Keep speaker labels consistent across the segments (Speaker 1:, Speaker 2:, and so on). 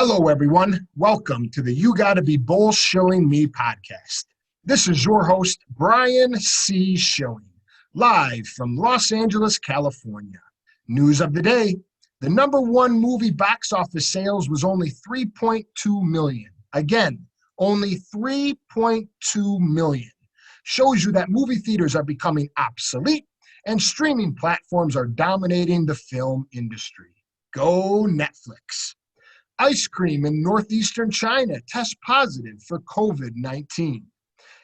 Speaker 1: Hello, everyone. Welcome to the You Gotta Be Bullshilling Me podcast. This is your host, Brian C. Schilling, live from Los Angeles, California. News of the day: the #1 movie box office sales was only 3.2 million. Again, only 3.2 million. Shows you that movie theaters are becoming obsolete and streaming platforms are dominating the film industry. Go Netflix. Ice cream in northeastern China tests positive for COVID-19.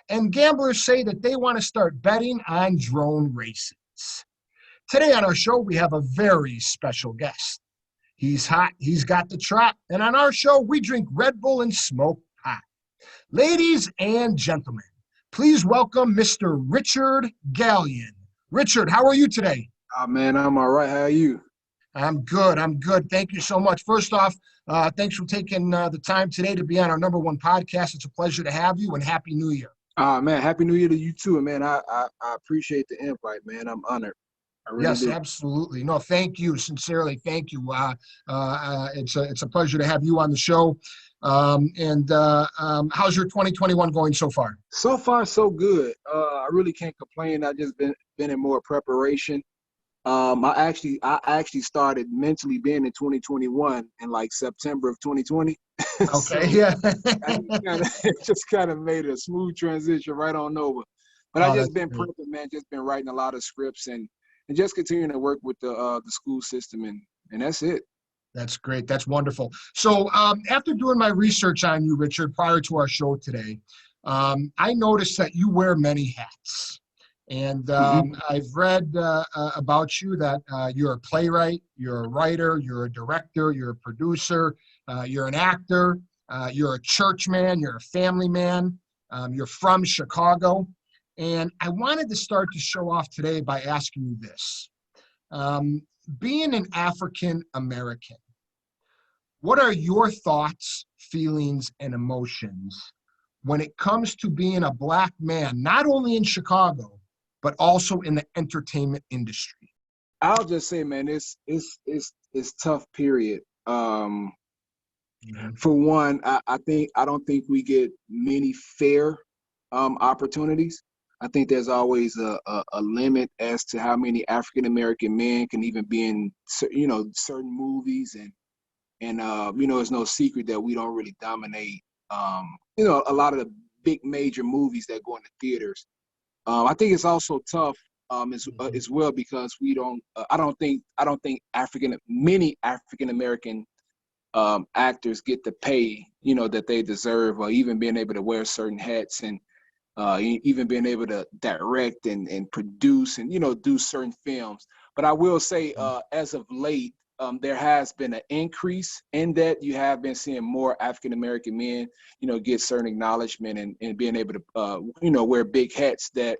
Speaker 1: And gamblers say that they want to start betting on drone races. Today on our show, we have a very special guest. He's hot, he's got the trot, and on our show, we drink Red Bull and smoke pot. Ladies and gentlemen, please welcome Mr. Richard Gallion. Richard, how are you today?
Speaker 2: Man, I'm all right. How are you?
Speaker 1: I'm good. Thank you so much. First off, thanks for taking the time today to be on our #1 podcast. It's a pleasure to have you, and Happy New Year.
Speaker 2: Man, Happy New Year to you too, man. I appreciate the invite, man. I'm honored. I really
Speaker 1: Yes,
Speaker 2: do.
Speaker 1: absolutely. No, thank you. Sincerely, thank you. It's a pleasure to have you on the show. How's your 2021 going so far?
Speaker 2: So far, so good. I really can't complain. I just been in more preparation. I actually started mentally being in 2021 in like September of 2020.
Speaker 1: Okay,
Speaker 2: So
Speaker 1: yeah.
Speaker 2: it just kind of made a smooth transition right on over. But I just been prepping, man. Just been writing a lot of scripts and just continuing to work with the school system, and that's it.
Speaker 1: That's great. That's wonderful. So after doing my research on you, Richard, prior to our show today, I noticed that you wear many hats. And I've read about you that you're a playwright, you're a writer, you're a director, you're a producer, you're an actor, you're a church man, you're a family man, you're from Chicago. And I wanted to start the show off today by asking you this. Being an African American, what are your thoughts, feelings, and emotions when it comes to being a Black man, not only in Chicago, but also in the entertainment industry?
Speaker 2: I'll just say, man, it's tough, period. For one, I don't think we get many fair opportunities. I think there's always a limit as to how many African American men can even be in certain movies, and it's no secret that we don't really dominate a lot of the big major movies that go into theaters. I think it's also tough as well because we don't. I don't think many African American actors get the pay that they deserve, or even being able to wear certain hats and even being able to direct and produce and do certain films. But I will say, as of late, there has been an increase in that. You have been seeing more African American men, get certain acknowledgement and being able to, wear big hats that,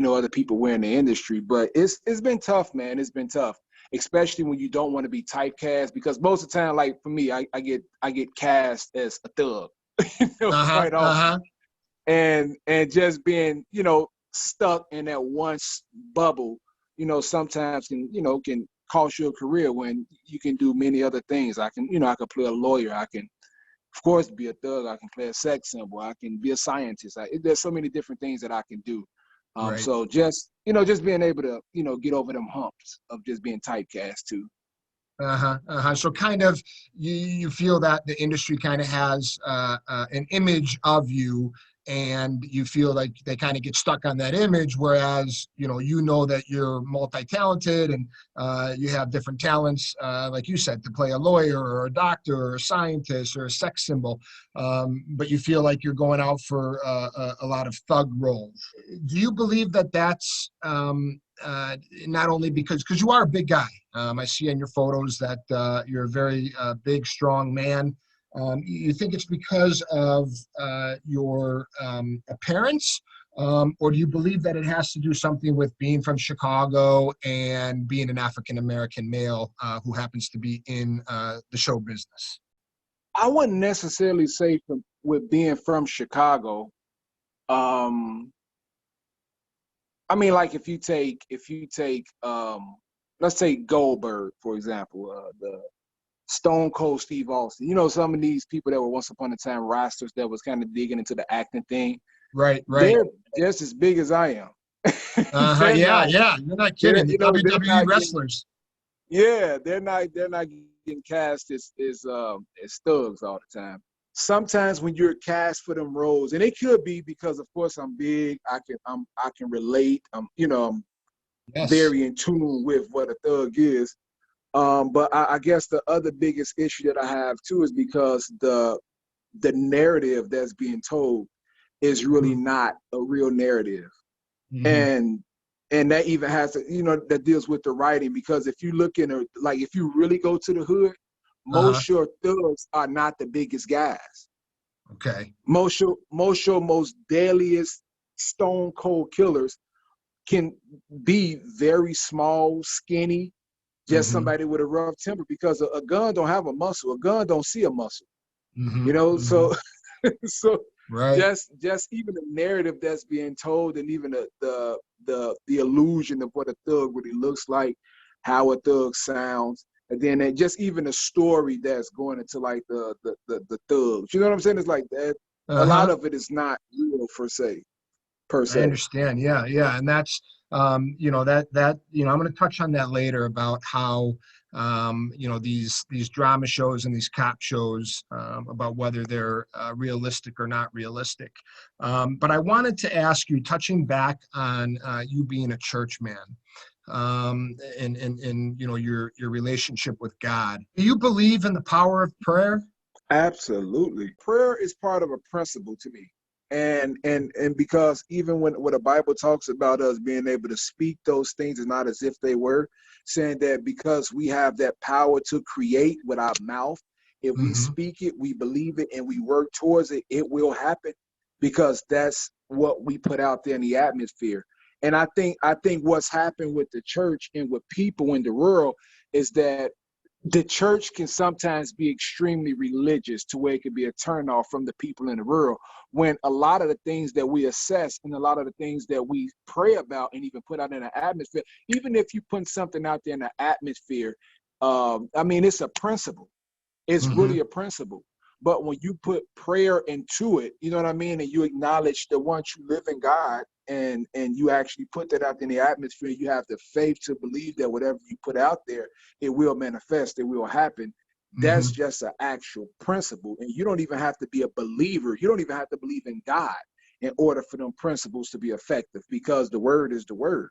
Speaker 2: other people wear in the industry. But it's been tough, man. It's been tough, especially when you don't want to be typecast, because most of the time, like for me, I get cast as a thug, quite often, and just being, stuck in that one bubble, sometimes can cost you a career when you can do many other things. I can play a lawyer. I can, of course, be a thug. I can play a sex symbol. I can be a scientist. There's so many different things that I can do.
Speaker 1: Right.
Speaker 2: So just being able to, get over them humps of just being typecast too.
Speaker 1: So kind of you feel that the industry kind of has an image of you, and you feel like they kind of get stuck on that image, whereas that you're multi-talented and you have different talents, like you said, to play a lawyer or a doctor or a scientist or a sex symbol, but you feel like you're going out for a lot of thug roles. Do you believe that that's not only because you are a big guy? I see in your photos that you're a very big, strong man. You think it's because of your appearance, or do you believe that it has to do something with being from Chicago and being an African-American male who happens to be in the show business?
Speaker 2: I wouldn't necessarily say with being from Chicago. I mean, like if you take let's take Goldberg, for example, the Stone Cold Steve Austin. You know, some of these people that were once upon a time rosters that was kind of digging into the acting thing.
Speaker 1: Right.
Speaker 2: They're just as big as I am.
Speaker 1: Yeah, yeah. You're not kidding. The WWE wrestlers.
Speaker 2: They're not getting cast as thugs all the time. Sometimes when you're cast for them roles, and it could be because, of course, I'm big. I can relate. I'm very in tune with what a thug is. But I guess the other biggest issue that I have too is because the narrative that's being told is really not a real narrative. And that even has to, that deals with the writing, because if you look if you really go to the hood, most your thugs are not the biggest guys.
Speaker 1: Okay.
Speaker 2: Most deadliest stone cold killers can be very small, skinny, just somebody with a rough temper, because a gun don't have a muscle. A gun don't see a muscle. So
Speaker 1: right.
Speaker 2: just even the narrative that's being told, and even the illusion of what a thug really looks like, how a thug sounds, and then just even the story that's going into like the thugs. You know what I'm saying? It's like that. A lot of it is not real per se.
Speaker 1: I understand. Yeah, yeah, and that's I'm going to touch on that later about how these drama shows and these cop shows, about whether they're realistic or not realistic. But I wanted to ask you, touching back on you being a church man, and your relationship with God. Do you believe in the power of prayer?
Speaker 2: Absolutely. Prayer is part of a principle to me. And because even when the Bible talks about us being able to speak those things and not as if they were, saying that because we have that power to create with our mouth, if we speak it, we believe it, and we work towards it, it will happen, because that's what we put out there in the atmosphere. And I think what's happened with the church and with people in the world is that the church can sometimes be extremely religious to where it could be a turnoff from the people in the world, when a lot of the things that we assess and a lot of the things that we pray about and even put out in the atmosphere, even if you put something out there in the atmosphere, it's a principle. It's really a principle. But when you put prayer into it, you know what I mean, and you acknowledge the one true living God, and you actually put that out in the atmosphere, you have the faith to believe that whatever you put out there, it will manifest, it will happen. That's just an actual principle. And you don't even have to be a believer. You don't even have to believe in God in order for them principles to be effective, because the word is the word.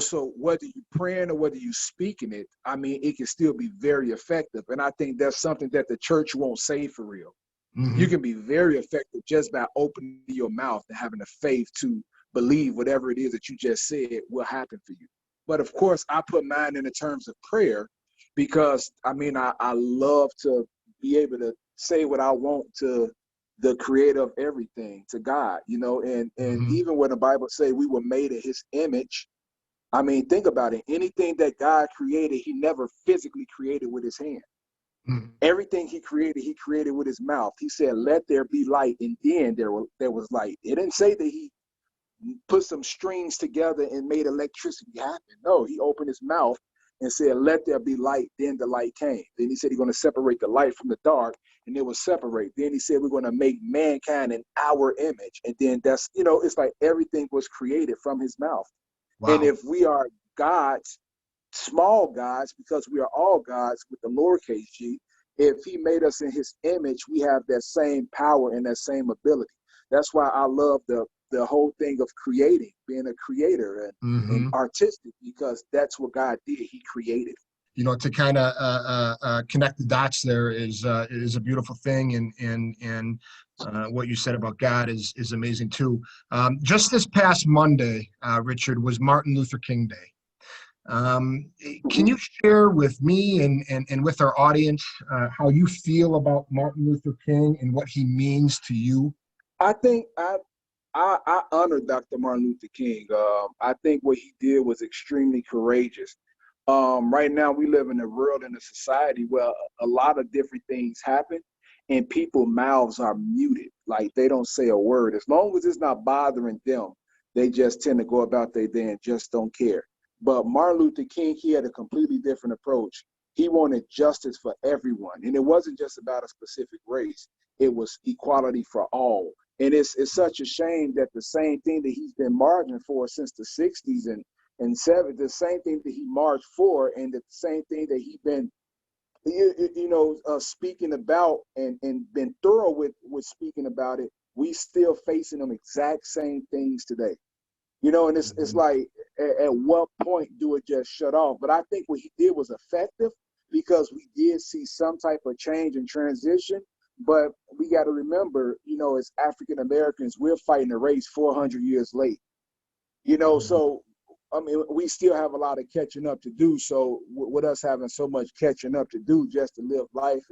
Speaker 2: So whether you praying or whether you speaking it, it can still be very effective. And I think that's something that the church won't say for real. You can be very effective just by opening your mouth and having the faith to believe whatever it is that you just said will happen for you. But of course, I put mine in the terms of prayer, because I love to be able to say what I want to the creator of everything, to God, and even when the Bible say we were made in his image, think about it. Anything that God created, he never physically created with his hand. Everything he created with his mouth. He said, let there be light, and then there was light. It didn't say that he put some strings together and made electricity happen. No, he opened his mouth and said, let there be light, then the light came. Then he said he's going to separate the light from the dark, and it will separate. Then he said we're going to make mankind in our image. And then that's, it's like everything was created from his mouth. Wow. And if we are gods, small gods, because we are all gods with the lowercase g, if he made us in his image, we have that same power and that same ability. That's why I love the whole thing of creating, being a creator and artistic, because that's what God did. He created.
Speaker 1: To kind of connect the dots there is a beautiful thing, and what you said about God is amazing too. Just this past Monday, Richard, was Martin Luther King Day. Can you share with me and with our audience how you feel about Martin Luther King and what he means to you?
Speaker 2: I think I honor Dr. Martin Luther King. I think what he did was extremely courageous. Right now, we live in a world and a society where a lot of different things happen, and people's mouths are muted. Like, they don't say a word. As long as it's not bothering them, they just tend to go about their day and just don't care. But Martin Luther King, he had a completely different approach. He wanted justice for everyone. And it wasn't just about a specific race. It was equality for all. And it's such a shame that the same thing that he's been marching for since the 60s and 70s, the same thing that he marched for, and the same thing that he's been, speaking about and been thorough with speaking about it, we still facing them exact same things today. And it's like, at what point do it just shut off? But I think what he did was effective, because we did see some type of change and transition. But we got to remember, as African Americans, we're fighting a race 400 years late. So I mean, we still have a lot of catching up to do. So with us having so much catching up to do just to live life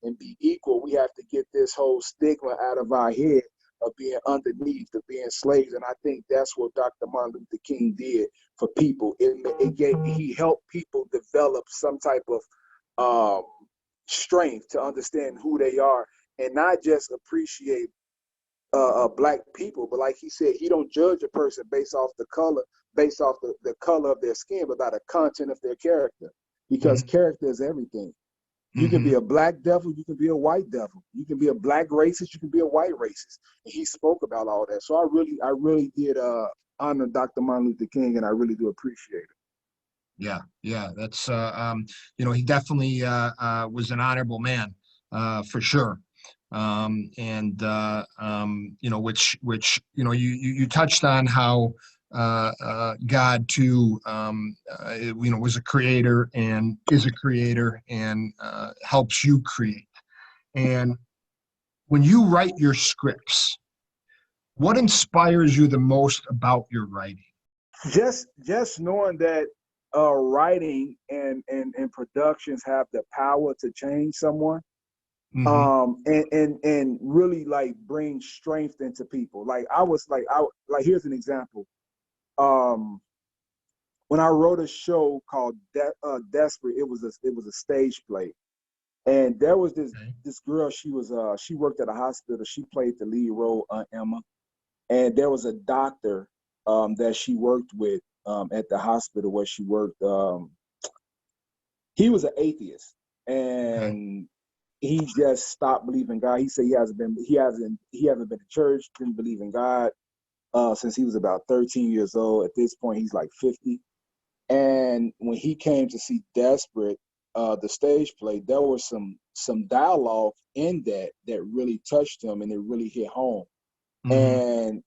Speaker 2: and be equal, we have to get this whole stigma out of our head of being underneath, of being slaves. And I think that's what Dr. Martin Luther King did for people. He helped people develop some type of strength to understand who they are, and not just appreciate Black people, but like he said, he don't judge a person based off the color, the color of their skin, but by the content of their character, because character is everything. You can be a Black devil, you can be a white devil, you can be a Black racist, you can be a white racist. And he spoke about all that. So I really did honor Dr. Martin Luther King, and I really do appreciate it.
Speaker 1: Yeah, that's he definitely was an honorable man, for sure. Which you touched on how God too, was a creator and is a creator and helps you create. And when you write your scripts, what inspires you the most about your writing?
Speaker 2: Just knowing that writing and productions have the power to change someone. And really like bring strength into people. Here's an example. When I wrote a show called Desperate, it was a stage play, and there was this girl. She worked at a hospital. She played the lead role, Emma, and there was a doctor that she worked with at the hospital where she worked. He was an atheist, and he just stopped believing God. He said he hasn't been to church, didn't believe in God since he was about 13 years old. At this point, he's like 50. And when he came to see Desperate, the stage play, there was some dialogue in that really touched him, and it really hit home. And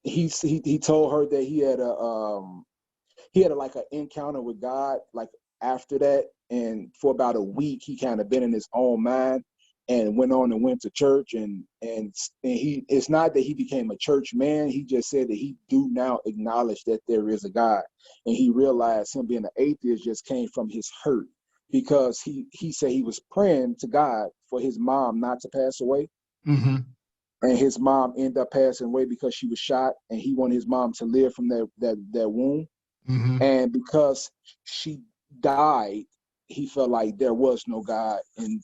Speaker 2: he told her that he had like an encounter with God, like after that, and for about a week he kind of been in his own mind and went to church, and he, it's not that he became a church man, he just said that he do now acknowledge that there is a God, and he realized him being an atheist just came from his hurt, because he said he was praying to God for his mom not to pass away. And his mom ended up passing away because she was shot, and he wanted his mom to live from that wound. And because she died, he felt like there was no God, and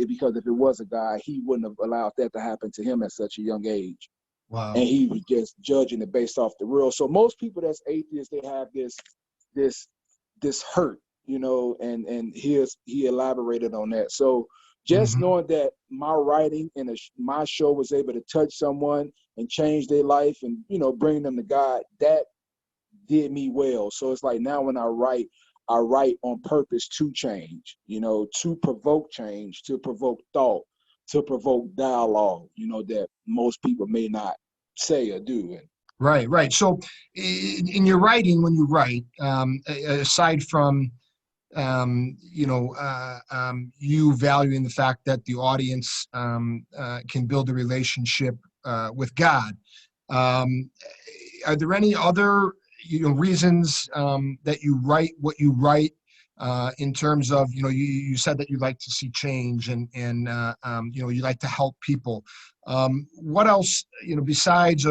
Speaker 2: because if it was a God, he wouldn't have allowed that to happen to him at such a young age.
Speaker 1: Wow.
Speaker 2: And he was just judging it based off the real. So most people that's atheists, they have this hurt, and he elaborated on that. So just knowing that my writing and my show was able to touch someone and change their life and, bring them to God, that did me well. So it's like now when I write on purpose to change, to provoke change, to provoke thought, to provoke dialogue, that most people may not say or do.
Speaker 1: Right. So in your writing, when you write, aside from you valuing the fact that the audience can build a relationship with God, are there any other reasons that you write what you write, in terms of you said that you like to see change and you like to help people? What else besides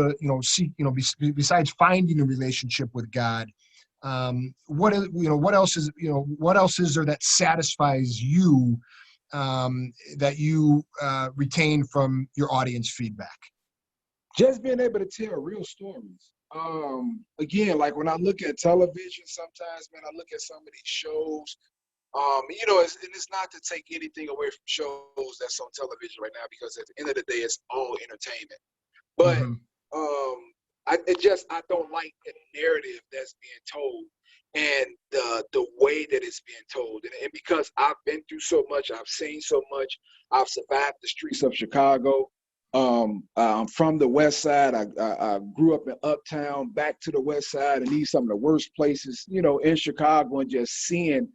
Speaker 1: besides finding a relationship with God? What else is there that satisfies you, that you retain from your audience feedback?
Speaker 2: Just being able to tell real stories. Again, like when I look at television, sometimes, man, I look at some of these shows it's not to take anything away from shows that's on television right now, because at the end of the day, it's all entertainment. But
Speaker 1: Mm-hmm.
Speaker 2: I don't like the narrative that's being told, and the way that it's being told. And because I've been through so much, I've seen so much, I've survived the streets of Chicago. I'm from the West Side. I grew up in Uptown, back to the West Side, and these some of the worst places, in Chicago, and just seeing,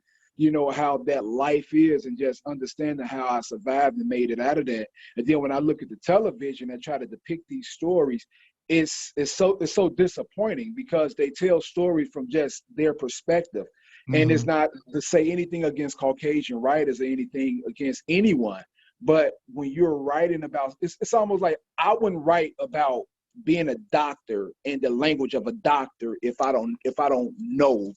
Speaker 2: how that life is, and just understanding how I survived and made it out of that. And then when I look at the television and try to depict these stories, it's so disappointing, because they tell stories from just their perspective. And it's
Speaker 1: Mm-hmm.
Speaker 2: not to say anything against Caucasian writers or anything against anyone. But when you're writing about, it's almost like I wouldn't write about being a doctor in the language of a doctor if I don't know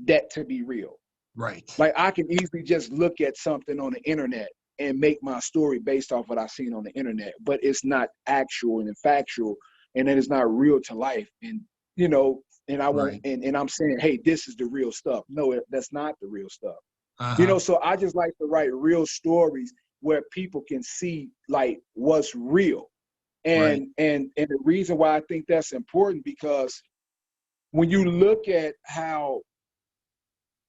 Speaker 2: that to be real.
Speaker 1: Right.
Speaker 2: Like, I can easily just look at something on the internet and make my story based off what I've seen on the internet, but it's not actual and factual, and then it's not real to life. And and I won't,
Speaker 1: Right.
Speaker 2: and I'm saying, hey, this is the real stuff. No, that's not the real stuff.
Speaker 1: Uh-huh.
Speaker 2: So I just like to write real stories where people can see like what's real.
Speaker 1: Right.
Speaker 2: And the reason why I think that's important, because when you look at how,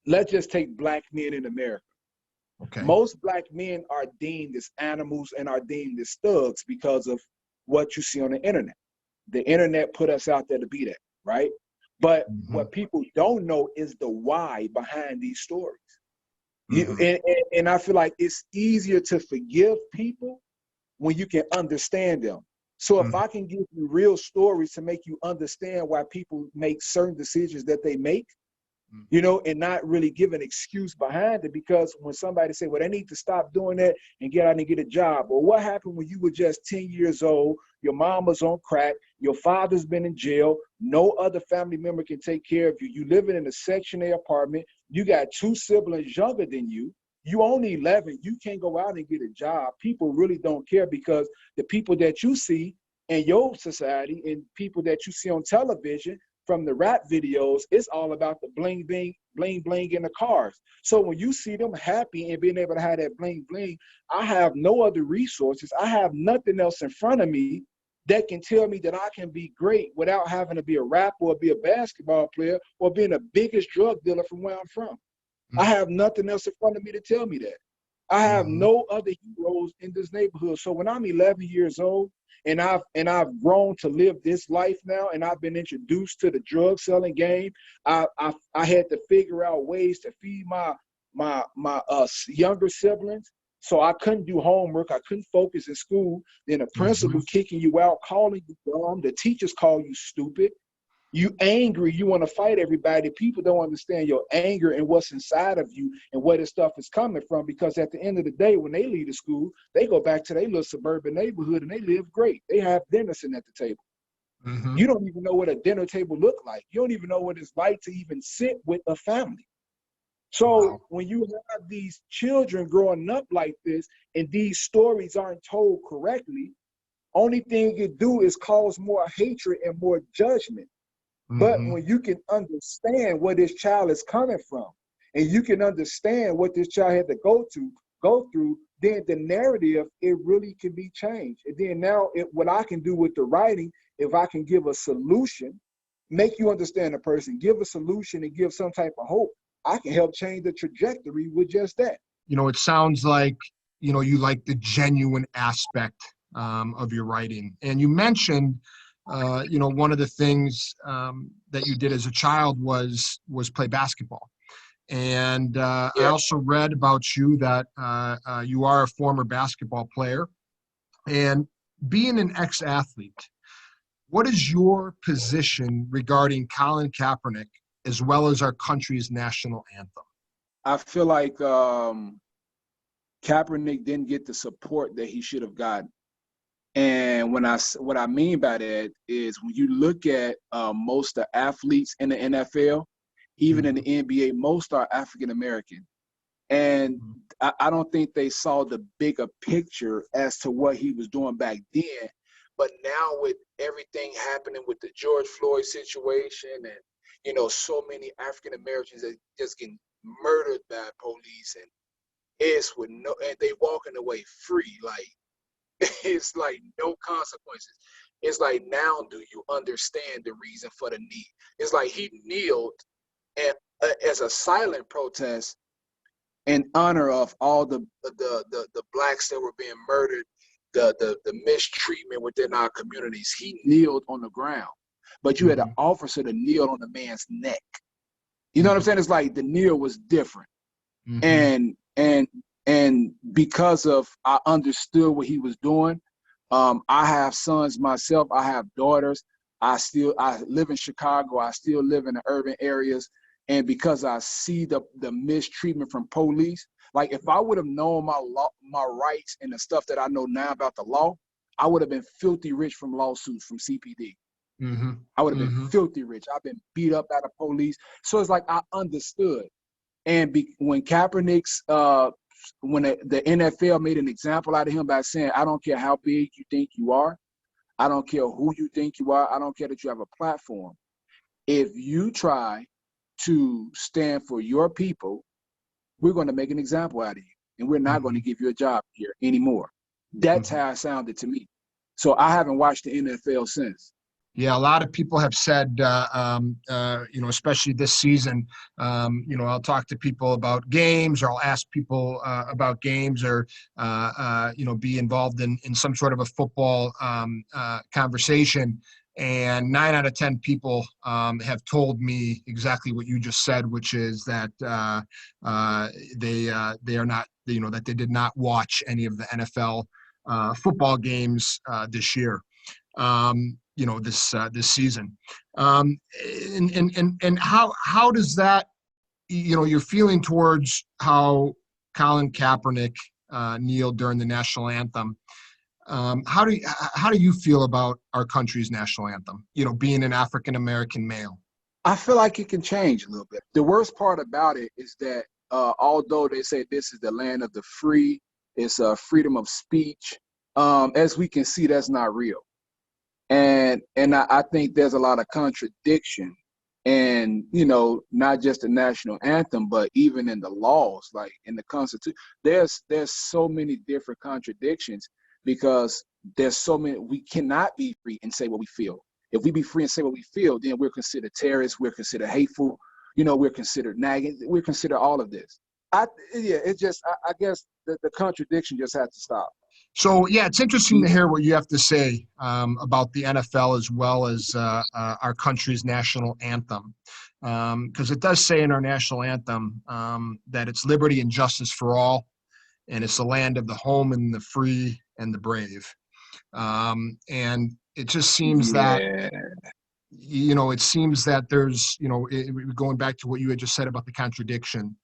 Speaker 2: let's just take Black men in America.
Speaker 1: Okay.
Speaker 2: Most Black men are deemed as animals and are deemed as thugs because of what you see on the internet. The internet put us out there to be that, right? But
Speaker 1: Mm-hmm.
Speaker 2: what people don't know is the why behind these stories.
Speaker 1: Mm-hmm.
Speaker 2: And I feel like it's easier to forgive people when you can understand them. So if
Speaker 1: Mm-hmm.
Speaker 2: I can give you real stories to make you understand why people make certain decisions that they make, and not really give an excuse behind it. Because when somebody say, well, they need to stop doing that and get out and get a job. Well, what happened when you were just 10 years old, your mom was on crack, your father's been in jail, no other family member can take care of you, you living in a Section A apartment, you got 2 siblings younger than you only 11, you can't go out and get a job. People really don't care, because the people that you see in your society and people that you see on television, from the rap videos, it's all about the bling bling bling bling in the cars. So when you see them happy and being able to have that bling bling, I have no other resources. I have nothing else in front of me that can tell me that I can be great without having to be a rapper or be a basketball player or being the biggest drug dealer from where I'm from. I have nothing else in front of me to tell me that. I have
Speaker 1: Mm-hmm.
Speaker 2: no other heroes in this neighborhood. So when I'm 11 years old and I've grown to live this life now, and I've been introduced to the drug selling game, I had to figure out ways to feed my younger siblings. So I couldn't do homework. I couldn't focus in school. Then the
Speaker 1: Mm-hmm.
Speaker 2: principal kicking you out, calling you dumb. The teachers call you stupid. You angry, you want to fight everybody. People don't understand your anger and what's inside of you and where this stuff is coming from, because at the end of the day, when they leave the school, they go back to their little suburban neighborhood and they live great. They have dinner sitting at the table.
Speaker 1: Mm-hmm.
Speaker 2: You don't even know what a dinner table look like. You don't even know what it's like to even sit with a family. So
Speaker 1: Wow.
Speaker 2: when you have these children growing up like this and these stories aren't told correctly, only thing you do is cause more hatred and more judgment. But
Speaker 1: Mm-hmm.
Speaker 2: when you can understand where this child is coming from, and you can understand what this child had to go through, then the narrative, it really can be changed. And then now, what I can do with the writing, if I can give a solution, make you understand the person, give a solution and give some type of hope, I can help change the trajectory with just that.
Speaker 1: It sounds like, you like the genuine aspect of your writing. And you mentioned, one of the things that you did as a child was play basketball. And I
Speaker 2: Yeah.
Speaker 1: also read about you that you are a former basketball player. And being an ex-athlete, what is your position regarding Colin Kaepernick as well as our country's national anthem?
Speaker 2: I feel like Kaepernick didn't get the support that he should have gotten. And what I mean by that is, when you look at most of the athletes in the NFL, even in the
Speaker 1: Mhm.
Speaker 2: NBA, most are African American. And
Speaker 1: Mhm.
Speaker 2: I don't think they saw the bigger picture as to what he was doing back then. But now, with everything happening with the George Floyd situation, and so many African Americans that just getting murdered by police, and it's with no, and they walking away free. Like, it's like no consequences. It's like, now do you understand the reason for the knee? It's like he kneeled and, as a silent protest in honor of all the blacks that were being murdered, the mistreatment within our communities. He kneeled on the ground, but you had an officer to kneel on the man's neck. You know what I'm saying? It's like the kneel was different, and because of I understood what he was doing. I have sons myself. I have daughters. I live in Chicago. I still live in the urban areas. And because I see the mistreatment from police, like if I would have known my rights and the stuff that I know now about the law, I would have been filthy rich from lawsuits from CPD. I would have been filthy rich. I've been beat up by the police. So it's like I understood. And when Kaepernick's, when the NFL made an example out of him by saying, I don't care how big you think you are. I don't care who you think you are. I don't care that you have a platform. If you try to stand for your people, we're going to make an example out of you, and we're not going to give you a job here anymore. That's how it sounded to me. So I haven't watched the NFL since.
Speaker 1: Yeah, a lot of people have said, especially this season, I'll talk to people about games, or I'll ask people about games, or, be involved in some sort of a football conversation. And 9 out of 10 people have told me exactly what you just said, which is that they are not, that they did not watch any of the NFL football games this year. This season. And how does that, you're feeling towards how Colin Kaepernick kneeled during the national anthem. How do you feel about our country's national anthem, being an African-American male?
Speaker 2: I feel like it can change a little bit. The worst part about it is that although they say this is the land of the free, it's freedom of speech, as we can see, that's not real. And I think there's a lot of contradiction, and not just the national anthem, but even in the laws, like in the Constitution. There's so many different contradictions, because there's so many. We cannot be free and say what we feel. If we be free and say what we feel, then we're considered terrorists. We're considered hateful. We're considered nagging. We're considered all of this. I guess the contradiction just has to stop.
Speaker 1: So, yeah, it's interesting to hear what you have to say about the NFL, as well as our country's national anthem, because it does say in our national anthem that it's liberty and justice for all, and it's the land of the home and the free and the brave. And it just seems that, it seems that there's, going back to what you had just said about the contradiction,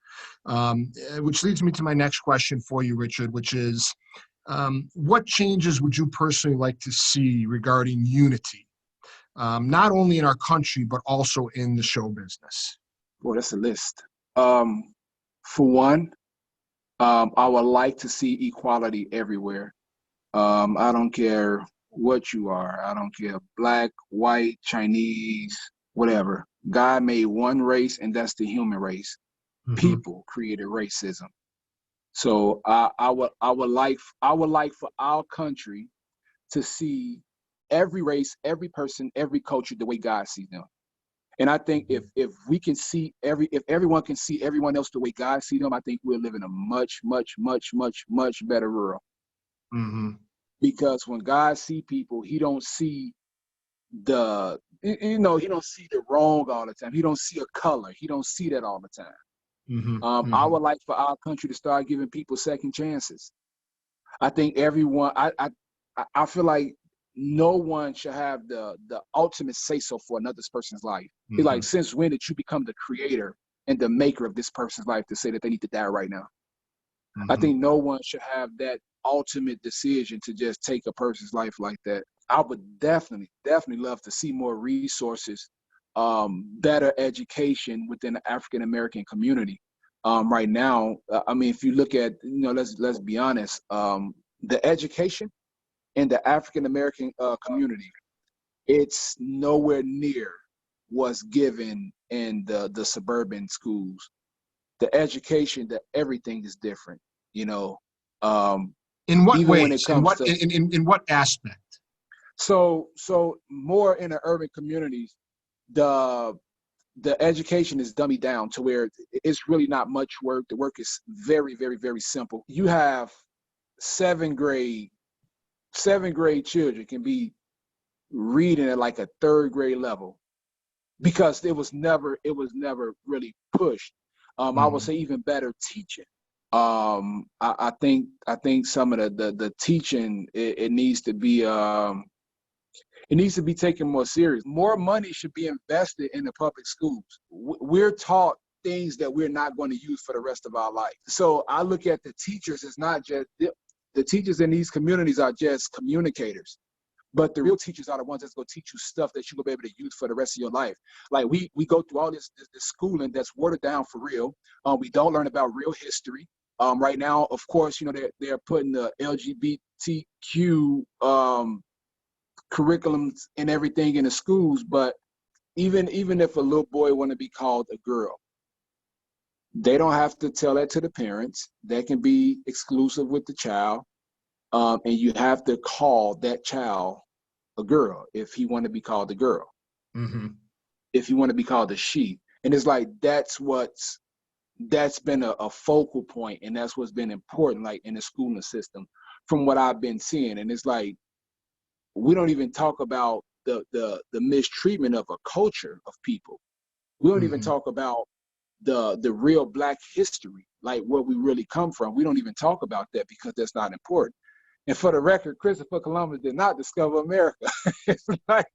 Speaker 1: which leads me to my next question for you, Richard, which is, what changes would you personally like to see regarding unity, not only in our country, but also in the show business?
Speaker 2: Boy, that's a list. For one, I would like to see equality everywhere. I don't care what you are. I don't care, black, white, Chinese, whatever. God made one race, and that's the human race. People created racism. So I would like for our country to see every race, every person, every culture the way God sees them. And I think if we can see if everyone can see everyone else the way God sees them, I think we'll live in a much, much, much, much, much better world. Because when God sees people, he don't see he don't see the wrong all the time. He don't see a color. He don't see that all the time. I would like for our country to start giving people second chances. I think everyone, I feel like no one should have the ultimate say-so for another person's life. It's like, since when did you become the creator and the maker of this person's life to say that they need to die right now? I think no one should have that ultimate decision to just take a person's life like that. I would definitely love to see more resources, better education within the African-American community. Right now, I mean, if you look at, let's be honest, the education in the African-American community, it's nowhere near what's given in the suburban schools. the education, the everything is different, you know.
Speaker 1: In what
Speaker 2: Even when
Speaker 1: ways?
Speaker 2: it comes to
Speaker 1: In what aspect?
Speaker 2: so more in the urban communities, the education is dummied down to where it's really not much work. The work is very, very, very simple. You have seventh grade children can be reading at like a third grade level because it was never really pushed. I would say even better teaching. I think some of the teaching, it needs to be taken more serious. More money should be invested in the public schools. We're taught things that we're not going to use for the rest of our life. So I look at the teachers as not just the teachers in these communities are just communicators. But the real teachers are the ones that's going to teach you stuff that you're going to be able to use for the rest of your life. Like we go through all this schooling that's watered down for real. We don't learn about real history. Right now, of course, you know, they're putting the LGBTQ curriculums and everything in the schools. But even if a little boy want to be called a girl, they don't have to tell that to the parents. That can be exclusive with the child. And you have to call that child a girl if he want to be called a girl.
Speaker 1: Mm-hmm.
Speaker 2: If you want to be called a she. And it's like that's been a focal point, and that's what's been important, like in the schooling system from what I've been seeing. And it's like we don't even talk about the mistreatment of a culture of people. We don't even talk about the real Black history, like where we really come from. We don't even talk about that because that's not important. And for the record, Christopher Columbus did not discover America. It's like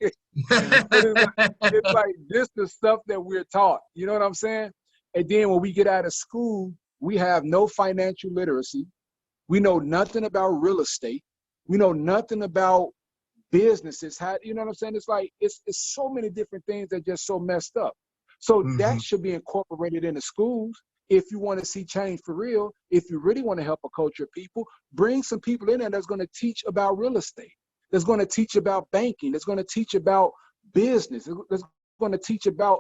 Speaker 2: this the stuff that we're taught. You know what I'm saying? And then when we get out of school, we have no financial literacy. We know nothing about real estate. We know nothing about businesses. How, you know what I'm saying? It's like it's so many different things that are just so messed up. So that should be incorporated in the schools. If you want to see change for real, if you really want to help a culture of people, bring some people in there that's going to teach about real estate, that's going to teach about banking, that's going to teach about business, that's going to teach about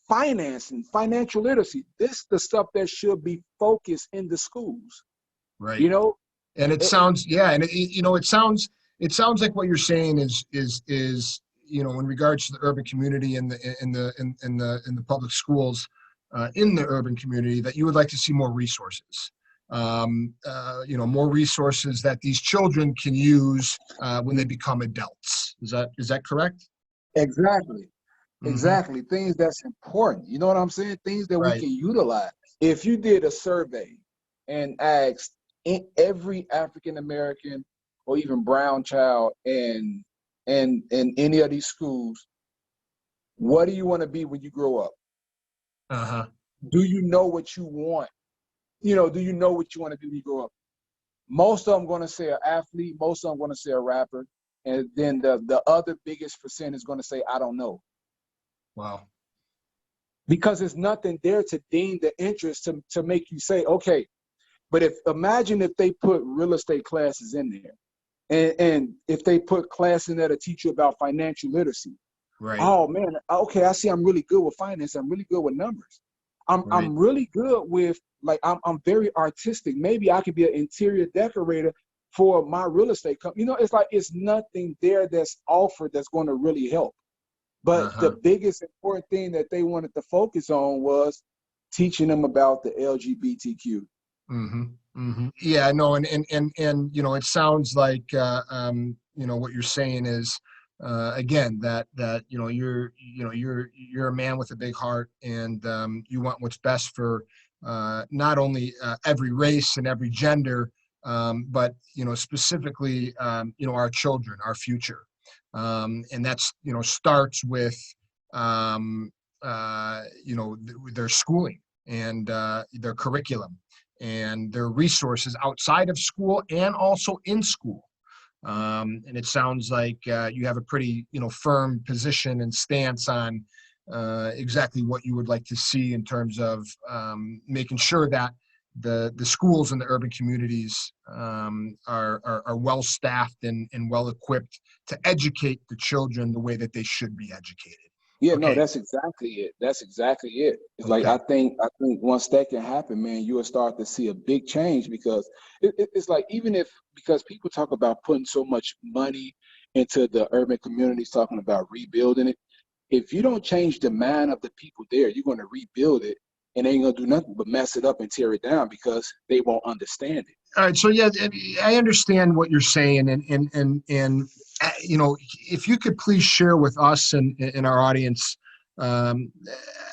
Speaker 2: financing, financial literacy. This is the stuff that should be focused in the schools.
Speaker 1: Right.
Speaker 2: You know?
Speaker 1: And it sounds, yeah, and it sounds like what you're saying is you know, in regards to the urban community and the public schools in the urban community, that you would like to see more resources. You know, more resources that these children can use when they become adults. Is that correct?
Speaker 2: Exactly. Exactly. Things that's important. You know what I'm saying? Things that we can utilize. If you did a survey and asked every African American or even brown child in any of these schools, what do you want to be when you grow up? Do you know what you want? You know, do you know what you want to be when you grow up? Most of them going to say an athlete. Most of them going to say a rapper. And then the other biggest percent is going to say, I don't know.
Speaker 1: Wow.
Speaker 2: Because there's nothing there to deem the interest to make you say, okay, but imagine if they put real estate classes in there, and if they put class in there to teach you about financial literacy.
Speaker 1: Right.
Speaker 2: Oh man, okay, I see I'm really good with finance. I'm really good with numbers. I'm really good with, like, I'm very artistic. Maybe I could be an interior decorator for my real estate company. You know, it's like it's nothing there that's offered that's going to really help. But the biggest important thing that they wanted to focus on was teaching them about the LGBTQ.
Speaker 1: Yeah, no, and you know, it sounds like you know, what you're saying is again that you know, you're a man with a big heart, and you want what's best for not only every race and every gender, but you know, specifically you know, our children, our future. And that's, you know, starts with, you know, their schooling and their curriculum and their resources outside of school and also in school. And it sounds like you have a pretty, you know, firm position and stance on exactly what you would like to see in terms of making sure that the schools in the urban communities are well staffed and well equipped to educate the children the way that they should be educated.
Speaker 2: Yeah, no,
Speaker 1: Okay.
Speaker 2: that's exactly it. That's exactly it. It's like
Speaker 1: Okay.
Speaker 2: I think once that can happen, man, you'll start to see a big change because it's like even if because people talk about putting so much money into the urban communities, talking about rebuilding it. If you don't change the mind of the people there, you're going to rebuild it and they ain't gonna do nothing but mess it up and tear it down because they won't understand it.
Speaker 1: All right. So yeah, I understand what you're saying, you know, if you could please share with us and our audience um,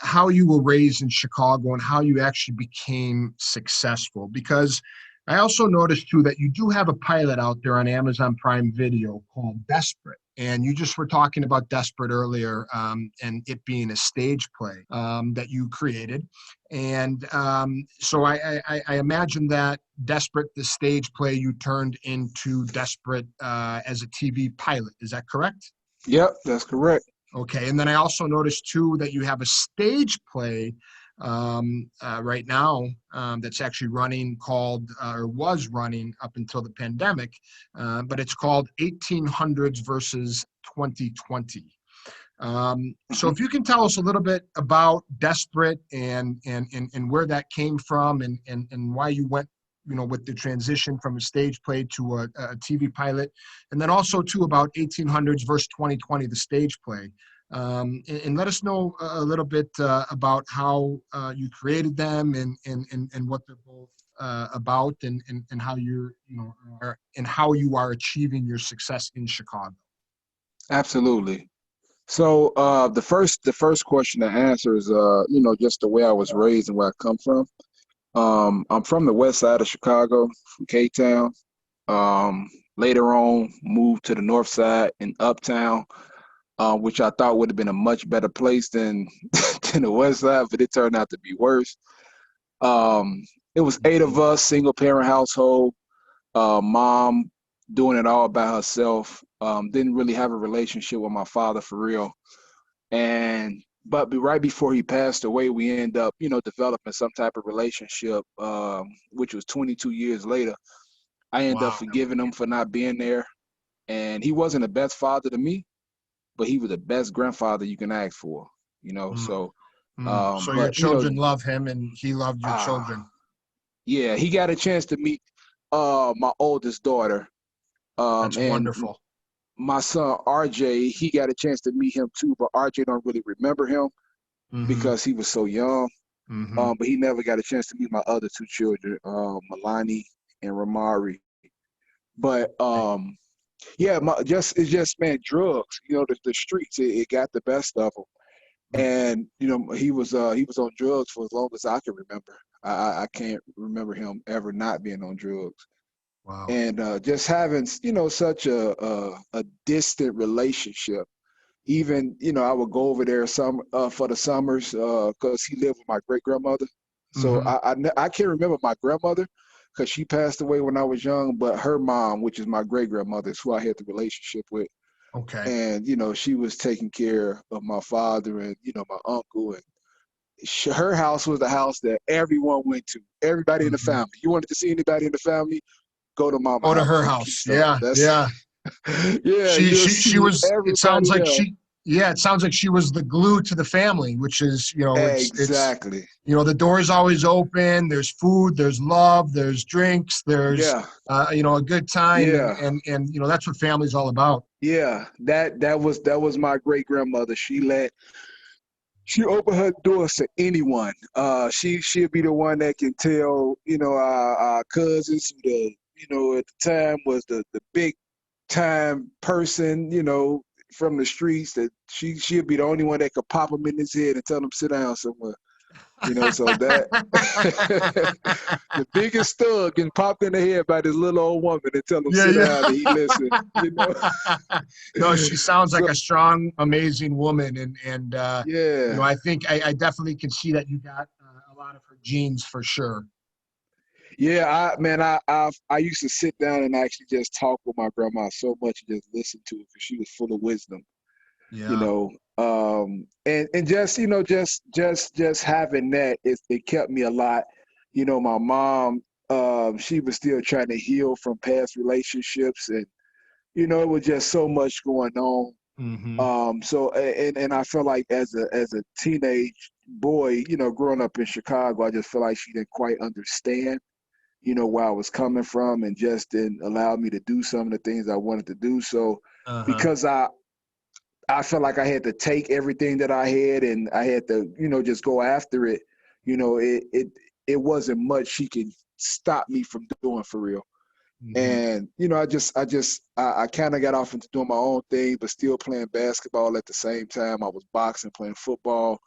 Speaker 1: how you were raised in Chicago and how you actually became successful. Because I also noticed too that you do have a pilot out there on Amazon Prime Video called Desperate. And you just were talking about Desperate earlier, and it being a stage play that you created. And so I imagine that Desperate, the stage play, you turned into Desperate as a TV pilot. Is that correct?
Speaker 2: Yep, that's correct.
Speaker 1: Okay. And then I also noticed too that you have a stage play right now that's actually running called or was running up until the pandemic, but it's called 1800s versus 2020. So
Speaker 2: Mhm.
Speaker 1: if you can tell us a little bit about Desperate and where that came from and why you went, you know, with the transition from a stage play to a TV pilot, and then also too about 1800s versus 2020, the stage play. And let us know a little bit about how you created them and what they're both about and how you're, you know, and how you are achieving your success in Chicago.
Speaker 2: Absolutely. So the first question to answer is just the way I was raised and where I come from. I'm from the west side of Chicago, from K-Town. Later on, moved to the north side in Uptown, which I thought would have been a much better place than than the west side, but it turned out to be worse. It was eight of us, single parent household. Mom doing it all by herself. Didn't really have a relationship with my father for real. And but right before he passed away, we end up, developing some type of relationship, which was 22 years later. I ended up
Speaker 1: Wow.
Speaker 2: forgiving him for not being there. And he wasn't the best father to me, but he was the best grandfather you can ask for,
Speaker 1: Mm,
Speaker 2: So,
Speaker 1: So your
Speaker 2: but,
Speaker 1: children love him and he loved your
Speaker 2: ah,
Speaker 1: children.
Speaker 2: yeah, he got a chance to meet my oldest daughter.
Speaker 1: That's
Speaker 2: And
Speaker 1: wonderful.
Speaker 2: my son RJ, he got a chance to meet him too, but RJ don't really remember him
Speaker 1: Hmm.
Speaker 2: because he was so young.
Speaker 1: Hmm.
Speaker 2: But he never got a chance to meet my other two children, Milani and Ramari. But yeah, it's just man, drugs. The streets. It got the best of him, and he was on drugs for as long as I can remember. I can't remember him ever not being on drugs,
Speaker 1: Wow.
Speaker 2: and just having such a distant relationship. Even I would go over there for the summers because he lived with my great grandmother. So
Speaker 1: Hmm.
Speaker 2: I can't remember my grandmother because she passed away when I was young. But her mom, which is my great grandmother, is who I had the relationship with,
Speaker 1: Okay.
Speaker 2: and she was taking care of my father and my uncle, and her house was the house that everyone went to. Everybody in the
Speaker 1: Hmm.
Speaker 2: family. You wanted to see anybody in the family? Go to Mama
Speaker 1: Go to
Speaker 2: house
Speaker 1: her
Speaker 2: in
Speaker 1: house.
Speaker 2: Keystone.
Speaker 1: Yeah.
Speaker 2: That's
Speaker 1: Yeah.
Speaker 2: yeah. You'll
Speaker 1: She
Speaker 2: see
Speaker 1: was, it sounds
Speaker 2: everybody
Speaker 1: like
Speaker 2: there.
Speaker 1: yeah, it sounds like she was the glue to the family, which is, you know,
Speaker 2: Exactly.
Speaker 1: you know, the door is always open. There's food, there's love, there's drinks, there's,
Speaker 2: Yeah.
Speaker 1: you know, a good time.
Speaker 2: Yeah.
Speaker 1: You know, that's what family's all about.
Speaker 2: Yeah. That was my great grandmother. She opened her doors to anyone. She'll be the one that can tell, our cousins who at the time was the big time person, from the streets that she'll be the only one that could pop him in his head and tell him sit down somewhere. So that the biggest thug getting popped in the head by this little old woman and tell him
Speaker 1: Yeah,
Speaker 2: sit
Speaker 1: yeah.
Speaker 2: down and he listen.
Speaker 1: No, she sounds like
Speaker 2: So
Speaker 1: a strong, amazing woman, and you know,
Speaker 2: yeah.
Speaker 1: I think I definitely can see that you got a lot of her genes for sure.
Speaker 2: Yeah, I used to sit down and actually just talk with my grandma so much and just listen to her because she was full of wisdom, you
Speaker 1: Yeah.
Speaker 2: know. And just just having that it kept me a lot. My mom, she was still trying to heal from past relationships, and it was just so much going on.
Speaker 1: Mm-hmm.
Speaker 2: So and I feel like as a teenage boy, growing up in Chicago, I just feel like she didn't quite understand, where I was coming from, and just didn't allow me to do some of the things I wanted to do. So
Speaker 1: Uh-huh.
Speaker 2: because I felt like I had to take everything that I had, and I had to, just go after it. It wasn't much she could stop me from doing, for real.
Speaker 1: Mm-hmm.
Speaker 2: And I kind of got off into doing my own thing, but still playing basketball at the same time. I was boxing, playing football,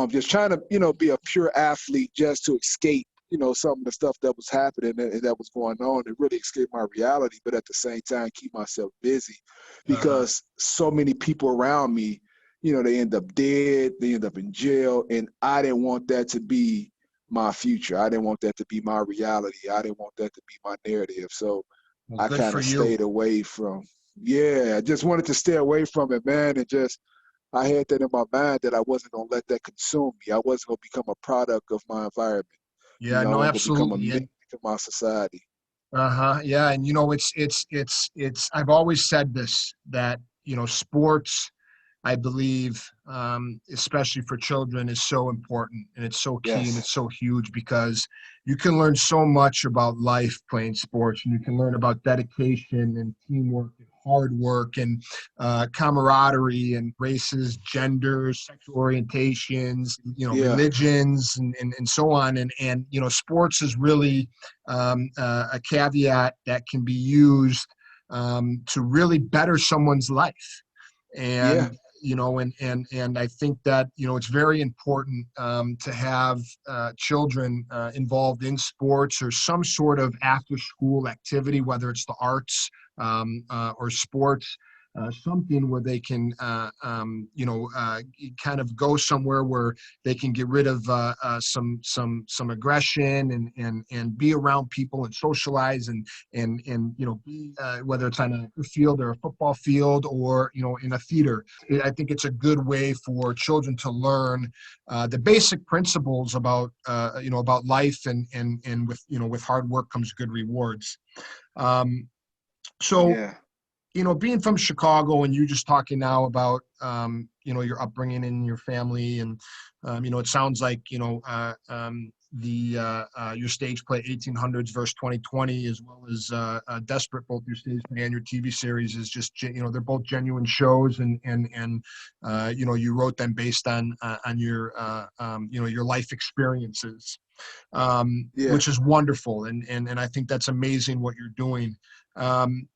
Speaker 2: just trying to be a pure athlete, just to escape some of the stuff that was happening and that was going on, and really escape my reality, but at the same time keep myself busy,
Speaker 1: Uh-huh.
Speaker 2: because so many people around me, they end up dead, they end up in jail, and I didn't want that to be my future. I didn't want that to be my reality. I didn't want that to be my narrative. So
Speaker 1: Well,
Speaker 2: I
Speaker 1: good
Speaker 2: kind
Speaker 1: for
Speaker 2: of
Speaker 1: you.
Speaker 2: stayed away from. Yeah, I just wanted to stay away from it, man, and just I had that in my mind that I wasn't gonna let that consume me. I wasn't gonna become a product of my environment.
Speaker 1: Yeah,
Speaker 2: I
Speaker 1: no,
Speaker 2: wasn't gonna become a
Speaker 1: absolutely.
Speaker 2: myth
Speaker 1: And
Speaker 2: to my society.
Speaker 1: uh-huh. Yeah, and I've always said this, that, sports, I believe, especially for children, is so important, and it's so key, and
Speaker 2: Yes.
Speaker 1: it's so huge, because you can learn so much about life playing sports, and you can learn about dedication and teamwork and hard work and camaraderie and races, genders, sexual orientations,
Speaker 2: Yeah.
Speaker 1: religions, and so on. And sports is really a caveat that can be used to really better someone's life.
Speaker 2: Yeah.
Speaker 1: And and I think that it's very important to have children involved in sports or some sort of after school activity, whether it's the arts or sports, something where they can kind of go somewhere where they can get rid of some aggression, and be around people and socialize, and be, whether it's on a field or a football field, or in a theater. I think it's a good way for children to learn the basic principles about life, and with hard work comes good rewards. Um, so
Speaker 2: Yeah.
Speaker 1: being from Chicago, and you just talking now about your upbringing and your family, and it sounds like the your stage play 1800s versus 2020, as well as Desperate, both your stage play and your TV series, is just they're both genuine shows, and you wrote them based on your life experiences,
Speaker 2: Yeah.
Speaker 1: which is wonderful, and I think that's amazing what you're doing. And